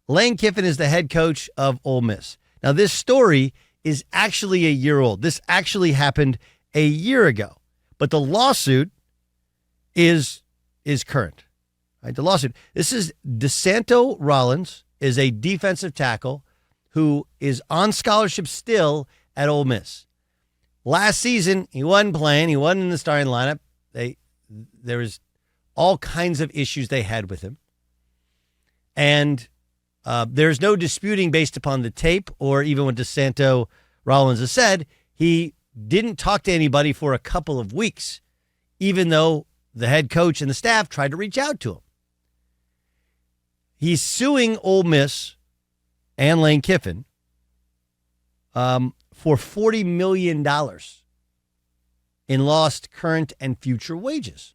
Lane Kiffin is the head coach of Ole Miss. Now, this story is actually a year old. This actually happened a year ago. But the lawsuit is current. Right? The lawsuit. This is DeSanto Rollins, is a defensive tackle who is on scholarship still at Ole Miss. Last season, he wasn't playing. He wasn't in the starting lineup. There was all kinds of issues they had with him. And there's no disputing based upon the tape or even what DeSanto Rollins has said. He didn't talk to anybody for a couple of weeks, even though the head coach and the staff tried to reach out to him. He's suing Ole Miss and Lane Kiffin for $40 million in lost current and future wages.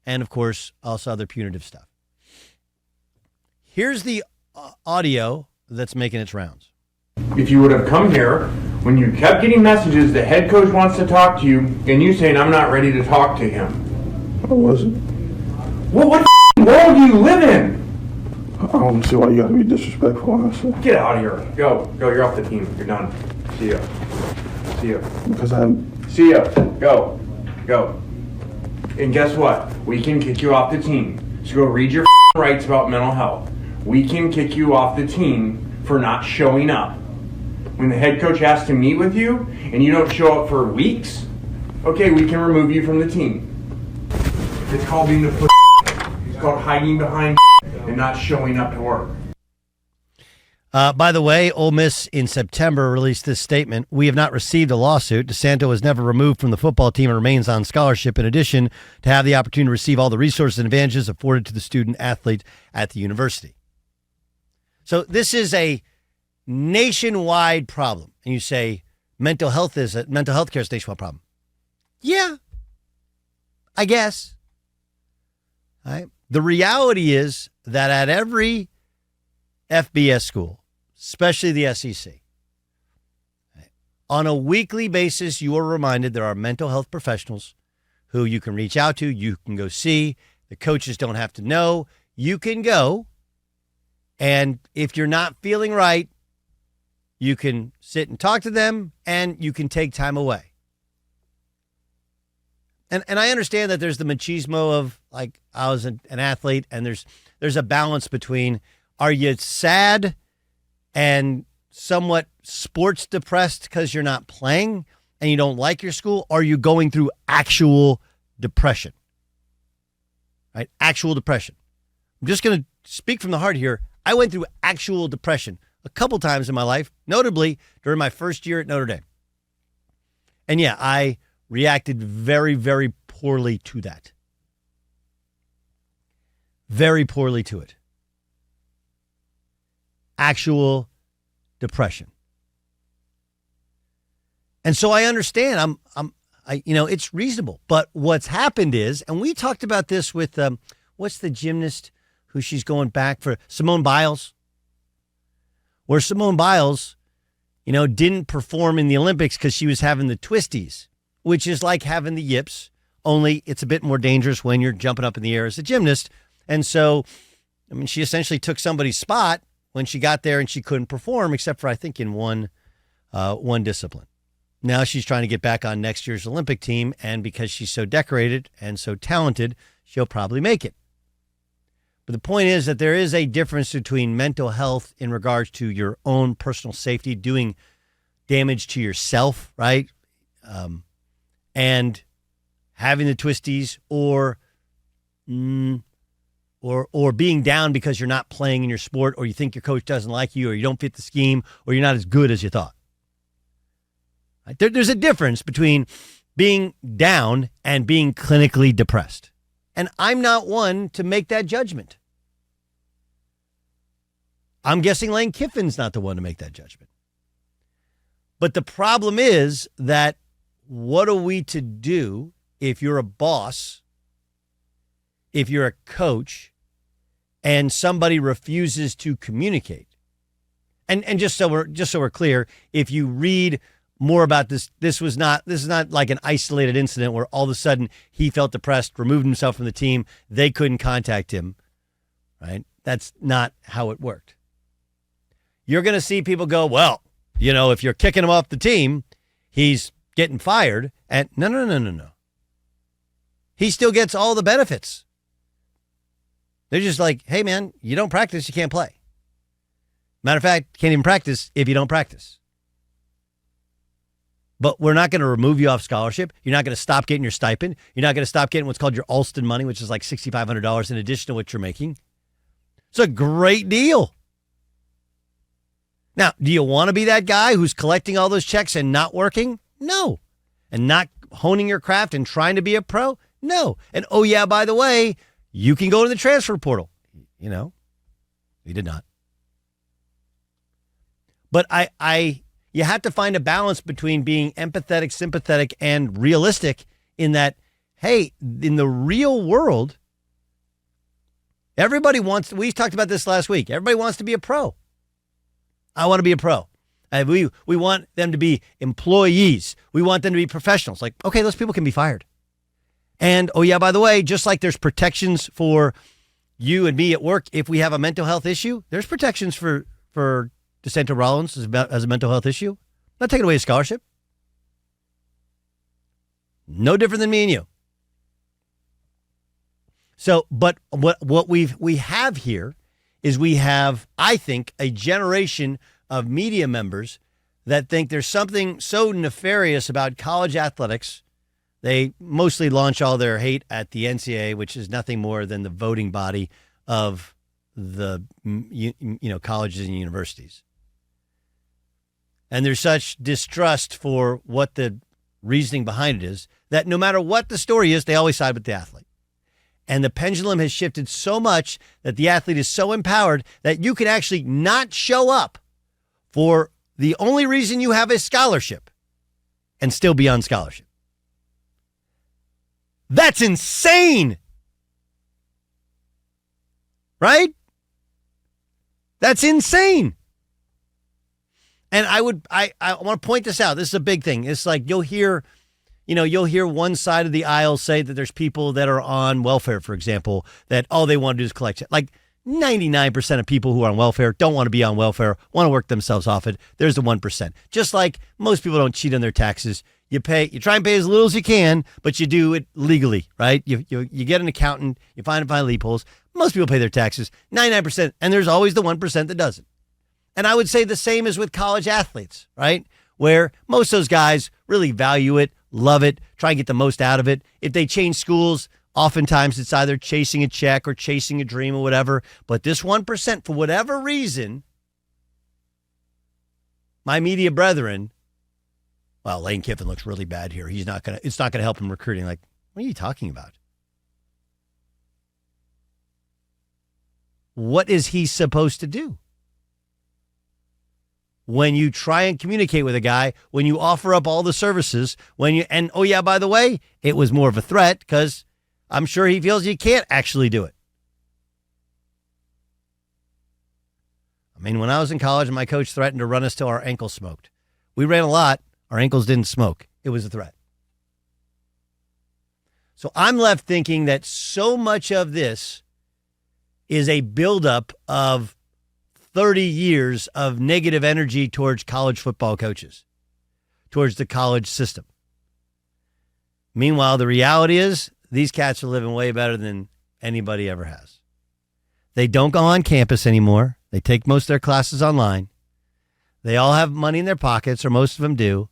And, of course, also other punitive stuff. Here's the audio that's making its rounds. If you would have come here when you kept getting messages, the head coach wants to talk to you, and you saying, I'm not ready to talk to him. I wasn't. Well, what world do you live in? I don't see why you gotta be disrespectful, honestly. Get out of here. Go, you're off the team. You're done. See ya. Because I'm... See ya. Go. And guess what? We can kick you off the team. So go read your rights about mental health. We can kick you off the team for not showing up. When the head coach has to meet with you and you don't show up for weeks, okay, we can remove you from the team. It's called being the it's called hiding behind and not showing up to work. By the way, Ole Miss in September released this statement. We have not received a lawsuit. DeSanto was never removed from the football team and remains on scholarship, in addition to have the opportunity to receive all the resources and advantages afforded to the student athlete at the university. So this is a nationwide problem. And you say mental health care is a nationwide problem. Yeah, I guess. All right. The reality is that at every FBS school, especially the SEC, on a weekly basis, you are reminded there are mental health professionals who you can reach out to, you can go see. The coaches don't have to know. You can go, and if you're not feeling right, you can sit and talk to them, and you can take time away. And I understand that there's the machismo of, like, I was an athlete, and there's a balance between, are you sad and somewhat sports depressed because you're not playing and you don't like your school? Or are you going through actual depression? Right? Actual depression. I'm just going to speak from the heart here. I went through actual depression a couple times in my life, notably during my first year at Notre Dame. And yeah, I reacted very, very poorly to that. Very poorly to it. Actual depression. And so I understand. It's reasonable. But what's happened is, and we talked about this with what's the gymnast who she's going back for, Simone Biles, where Simone Biles, didn't perform in the Olympics because she was having the twisties, which is like having the yips, only it's a bit more dangerous when you're jumping up in the air as a gymnast. And so, she essentially took somebody's spot when she got there and she couldn't perform except for, I think, in one discipline. Now she's trying to get back on next year's Olympic team, and because she's so decorated and so talented, she'll probably make it. But the point is that there is a difference between mental health in regards to your own personal safety, doing damage to yourself, right? And having the twisties or being down because you're not playing in your sport, or you think your coach doesn't like you, or you don't fit the scheme, or you're not as good as you thought. Right? There's a difference between being down and being clinically depressed. And I'm not one to make that judgment. I'm guessing Lane Kiffin's not the one to make that judgment. But the problem is that what are we to do if you're a boss, if you're a coach, and somebody refuses to communicate? And just so we're clear, if you read more about this is not like an isolated incident where all of a sudden he felt depressed, removed himself from the team, they couldn't contact him, right? That's not how it worked. You're going to see people go, well, if you're kicking him off the team, he's getting fired. And no. He still gets all the benefits. They're just like, hey, man, you don't practice, you can't play. Matter of fact, can't even practice if you don't practice. But we're not going to remove you off scholarship. You're not going to stop getting your stipend. You're not going to stop getting what's called your Alston money, which is like $6,500 in addition to what you're making. It's a great deal. Now, do you want to be that guy who's collecting all those checks and not working? No. And not honing your craft and trying to be a pro? No. And oh yeah, by the way, you can go to the transfer portal. He did not. But you have to find a balance between being empathetic, sympathetic, and realistic in that, hey, in the real world, everybody wants, we talked about this last week, everybody wants to be a pro. I want to be a pro. We want them to be employees. We want them to be professionals. Like, okay, those people can be fired. And, oh yeah, by the way, just like there's protections for you and me at work if we have a mental health issue, there's protections for DeSanto Rollins as a mental health issue. Not taking away his scholarship. No different than me and you. So, but what we have here is we have, I think, a generation of media members that think there's something so nefarious about college athletics. They mostly launch all their hate at the NCAA, which is nothing more than the voting body of the colleges and universities. And there's such distrust for what the reasoning behind it is that no matter what the story is, they always side with the athlete. And the pendulum has shifted so much that the athlete is so empowered that you can actually not show up for the only reason you have a scholarship and still be on scholarship. That's insane. Right? That's insane. And I want to point this out. This is a big thing. It's like you'll hear one side of the aisle say that there's people that are on welfare, for example, that all they want to do is collect. Like 99% of people who are on welfare don't want to be on welfare, want to work themselves off it. There's the 1%. Just like most people don't cheat on their taxes. You try and pay as little as you can, but you do it legally, right? You get an accountant, you find loopholes. Most people pay their taxes, 99%, and there's always the 1% that doesn't. And I would say the same is with college athletes, right? Where most of those guys really value it, love it, try and get the most out of it. If they change schools, oftentimes it's either chasing a check or chasing a dream or whatever. But this 1%, for whatever reason, my media brethren, well, Lane Kiffin looks really bad here. It's not going to help him recruiting. Like, what are you talking about? What is he supposed to do? When you try and communicate with a guy, when you offer up all the services, and oh yeah, by the way, it was more of a threat because I'm sure he feels you can't actually do it. I mean, when I was in college, my coach threatened to run us till our ankles smoked. We ran a lot. Our ankles didn't smoke. It was a threat. So I'm left thinking that so much of this is a buildup of 30 years of negative energy towards college football coaches, towards the college system. Meanwhile, the reality is these cats are living way better than anybody ever has. They don't go on campus anymore. They take most of their classes online. They all have money in their pockets, or most of them do.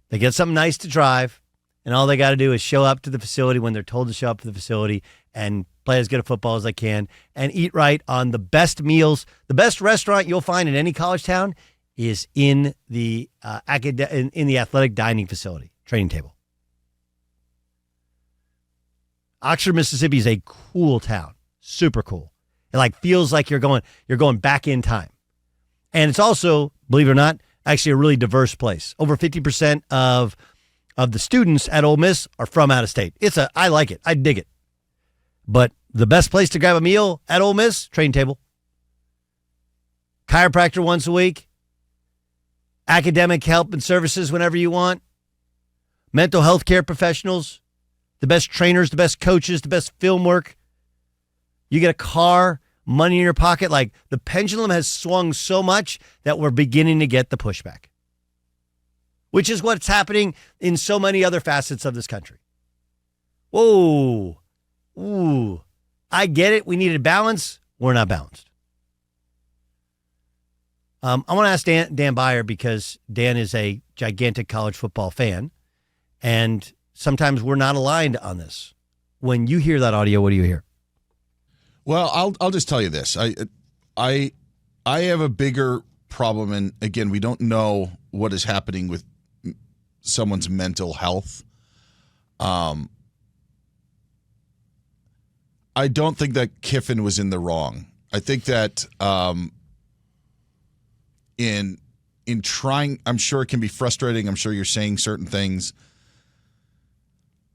They get something nice to drive, and all they got to do is show up to the facility when they're told to show up to the facility and play as good a football as they can and eat right on the best meals. The best restaurant you'll find in any college town is in the in the athletic dining facility, training table. Oxford, Mississippi is a cool town, super cool. It feels like you're going back in time. And it's also, believe it or not, actually a really diverse place. Over 50% of the students at Ole Miss are from out of state. I like it. I dig it. But the best place to grab a meal at Ole Miss, training table. Chiropractor once a week. Academic help and services whenever you want. Mental health care professionals. The best trainers, the best coaches, the best film work. You get a car, money in your pocket. Like the pendulum has swung so much that we're beginning to get the pushback, which is what's happening in so many other facets of this country. Whoa. Ooh. I get it. We needed balance. We're not balanced. I want to ask Dan Byer because Dan is a gigantic college football fan, and sometimes we're not aligned on this. When you hear that audio, what do you hear? Well, I'll just tell you this. I have a bigger problem, and again, we don't know what is happening with someone's mental health. I don't think that Kiffin was in the wrong. I think that in trying, I'm sure it can be frustrating. I'm sure you're saying certain things.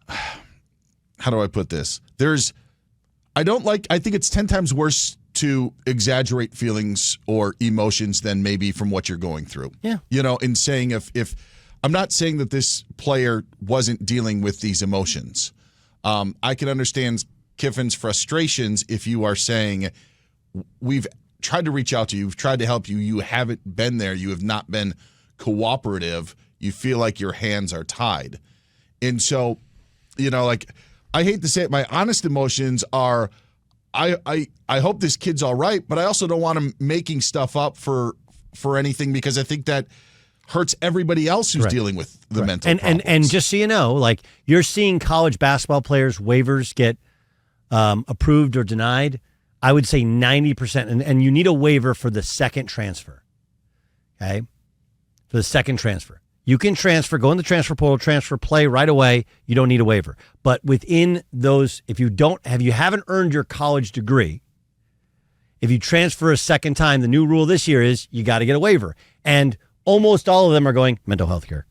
How do I put this? I think it's 10 times worse to exaggerate feelings or emotions than maybe from what you're going through. Yeah. In saying if I'm not saying that this player wasn't dealing with these emotions. I can understand Kiffin's frustrations if you are saying we've tried to reach out to you, we've tried to help you, you haven't been there, you have not been cooperative, you feel like your hands are tied. And so, I hate to say it, my honest emotions are I hope this kid's all right, but I also don't want him making stuff up for anything because I think that hurts everybody else who's dealing with the mental problems. And just so you know, you're seeing college basketball players' waivers get approved or denied. I would say 90%, and you need a waiver for the second transfer. Okay? For the second transfer. You can transfer, go in the transfer portal, transfer, play right away. You don't need a waiver. But within those, if you haven't earned your college degree, if you transfer a second time, the new rule this year is you got to get a waiver. And almost all of them are going mental health care.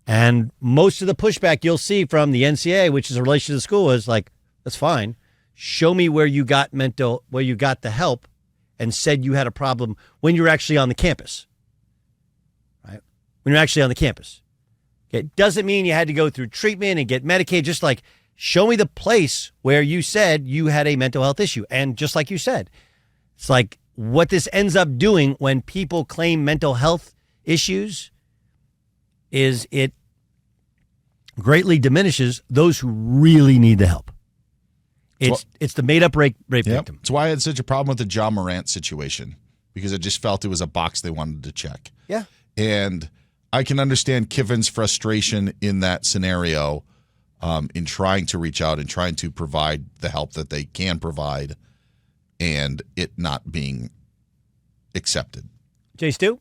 And most of the pushback you'll see from the NCAA, which is a relation to the school, is like, that's fine. Show me where you got the help and said you had a problem when you're actually on the campus. Right? When you're actually on the campus. It doesn't mean you had to go through treatment and get medicated. Just like, show me the place where you said you had a mental health issue. And just like you said, it's like what this ends up doing when people claim mental health issues is it greatly diminishes those who really need the help. It's the made-up rape victim. That's why I had such a problem with the John Morant situation, because I just felt it was a box they wanted to check. Yeah. And I can understand Kiffin's frustration in that scenario in trying to reach out and trying to provide the help that they can provide and it not being accepted. Jay Stu?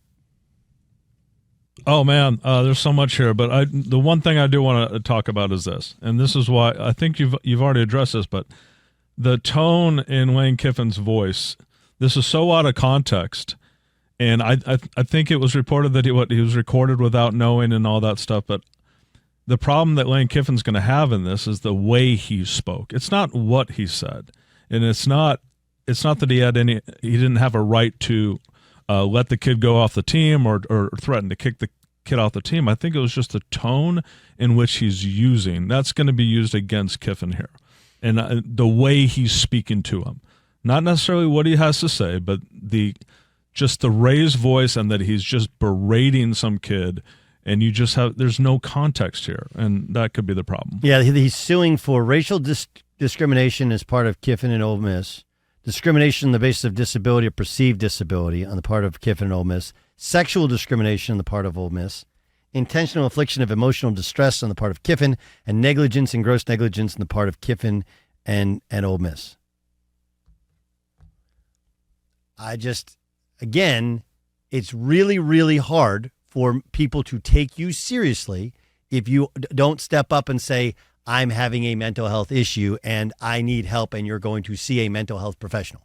Oh, man, there's so much here. But the one thing I do want to talk about is this, and this is why I think you've already addressed this, but the tone in Lane Kiffin's voice, this is so out of context. And I think it was reported that he was recorded without knowing and all that stuff. But the problem that Lane Kiffin's going to have in this is the way he spoke. It's not what he said, and it's not that he didn't have a right to let the kid go off the team or threaten to kick the kid off the team. I think it was just the tone in which he's using. That's going to be used against Kiffin here, and the way he's speaking to him, not necessarily what he has to say, but just the raised voice and that he's just berating some kid, and there's no context here, and that could be the problem. Yeah, he's suing for racial discrimination as part of Kiffin and Ole Miss, discrimination on the basis of disability or perceived disability on the part of Kiffin and Ole Miss, sexual discrimination on the part of Ole Miss, intentional infliction of emotional distress on the part of Kiffin, and negligence and gross negligence on the part of Kiffin and Ole Miss. Again, it's really, really hard for people to take you seriously if you don't step up and say, I'm having a mental health issue and I need help, and you're going to see a mental health professional.